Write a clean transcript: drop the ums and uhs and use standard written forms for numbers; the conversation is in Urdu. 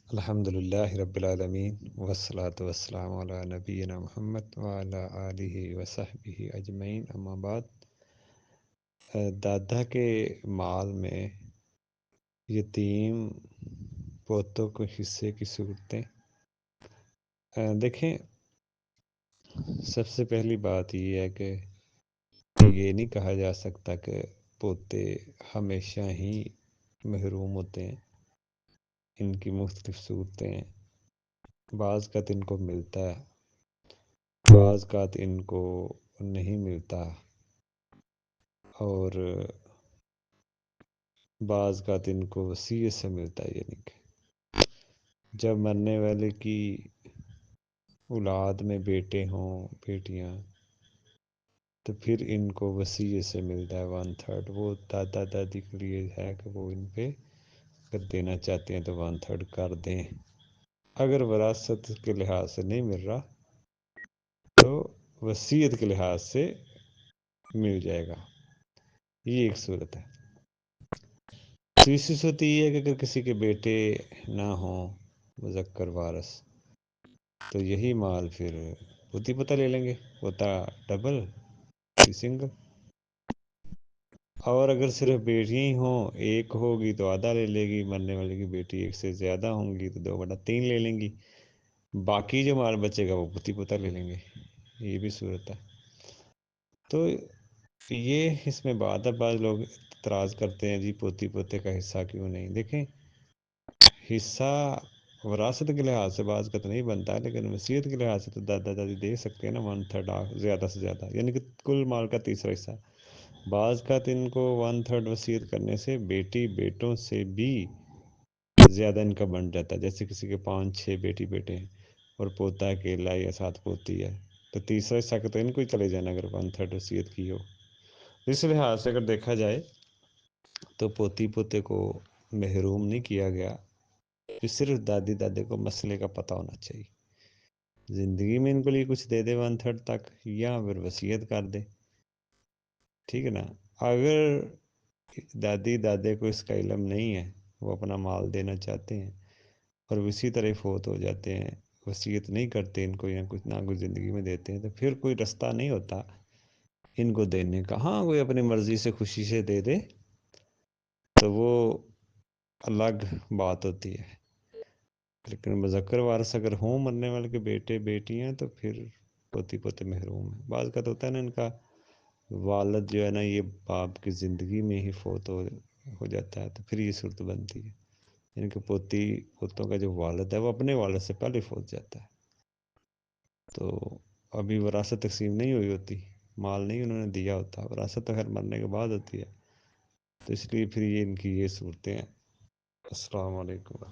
الحمدللہ رب العالمین والصلاة والسلام علی نبینا محمد وعلی آلہ وصحبہ اجمعین، اما بعد۔ دادا کے مال میں یتیم پوتوں کو حصے کی صورتیں دیکھیں، سب سے پہلی بات یہ ہے کہ یہ نہیں کہا جا سکتا کہ پوتے ہمیشہ ہی محروم ہوتے ہیں۔ ان کی مختلف صورتیں ہیں، بعض کا ان کو ملتا ہے، بعض کا ان کو نہیں ملتا، اور بعض کا ان کو وصیت سے ملتا ہے۔ یعنی کہ جب مرنے والے کی اولاد میں بیٹے ہوں بیٹیاں تو پھر ان کو وصیت سے ملتا ہے 1/3۔ وہ دادا دادی کے لیے ہے کہ وہ ان پہ اگر دینا چاہتے ہیں تو 1/3 کر دیں۔ اگر وراثت کے لحاظ سے نہیں مل رہا تو وصیت کے لحاظ سے مل جائے گا۔ یہ ایک صورت ہے۔ تیسری صورت یہ ہے کہ اگر کسی کے بیٹے نہ ہوں مذکر وارث تو یہی مال پھر پوتی پوتا لے لیں گے، پوتا ڈبل سنگل۔ اور اگر صرف بیٹیاں ہی ہوں، ایک ہوگی تو آدھا لے لے گی، مرنے والے کی بیٹی ایک سے زیادہ ہوں گی تو 2/3 لے لیں گی، باقی جو مال بچے گا وہ پوتی پوتا لے لیں گے۔ یہ بھی صورت ہے۔ تو یہ اس میں بعض لوگ اعتراض کرتے ہیں جی پوتی پوتے کا حصہ کیوں نہیں۔ دیکھیں، حصہ وراثت کے لحاظ سے بعض کا تو نہیں بنتا، لیکن وصیت کے لحاظ سے تو دادا دادی دے سکتے ہیں نا 1/3 زیادہ سے زیادہ، یعنی کہ کل مال کا تیسرا حصہ۔ بعض کا ان کو 1/3 وصیت کرنے سے بیٹی بیٹوں سے بھی زیادہ ان کا بن جاتا ہے۔ جیسے کسی کے 5-6 بیٹی بیٹے ہیں اور پوتا اکیلا یا 7 پوتی ہے تو تیسرا حصہ کا تو ان کو ہی چلے جانا اگر 1/3 وصیت کی ہو۔ اس لحاظ سے اگر دیکھا جائے تو پوتی پوتے کو محروم نہیں کیا گیا، کہ صرف دادی دادے کو مسئلے کا پتہ ہونا چاہیے، زندگی میں ان کے لیے کچھ دے دے 1/3 تک، یا پھر وصیت کر دے، ٹھیک ہے نا۔ اگر دادی دادے کو اس کا علم نہیں ہے، وہ اپنا مال دینا چاہتے ہیں اور اسی طرح فوت ہو جاتے ہیں، وصیت نہیں کرتے ان کو یا کچھ نہ کچھ زندگی میں دیتے ہیں، تو پھر کوئی رستہ نہیں ہوتا ان کو دینے کا۔ ہاں، کوئی اپنی مرضی سے خوشی سے دے دے تو وہ الگ بات ہوتی ہے، لیکن مذکر وارث اگر ہوں مرنے والے کے بیٹے بیٹیاں تو پھر پوتی پوتے محروم ہیں۔ بعض کا تو ہوتا ہے نا ان کا والد جو ہے نا یہ باپ کی زندگی میں ہی فوت ہو جاتا ہے، تو پھر یہ صورت بنتی ہے، یعنی کہ پوتی پوتوں کا جو والد ہے وہ اپنے والد سے پہلے فوت جاتا ہے، تو ابھی وراثت تقسیم نہیں ہوئی ہوتی، مال نہیں انہوں نے دیا ہوتا، وراثت تو خیر مرنے کے بعد ہوتی ہے، تو اس لیے پھر یہ ان کی یہ صورتیں ہیں۔ السلام علیکم۔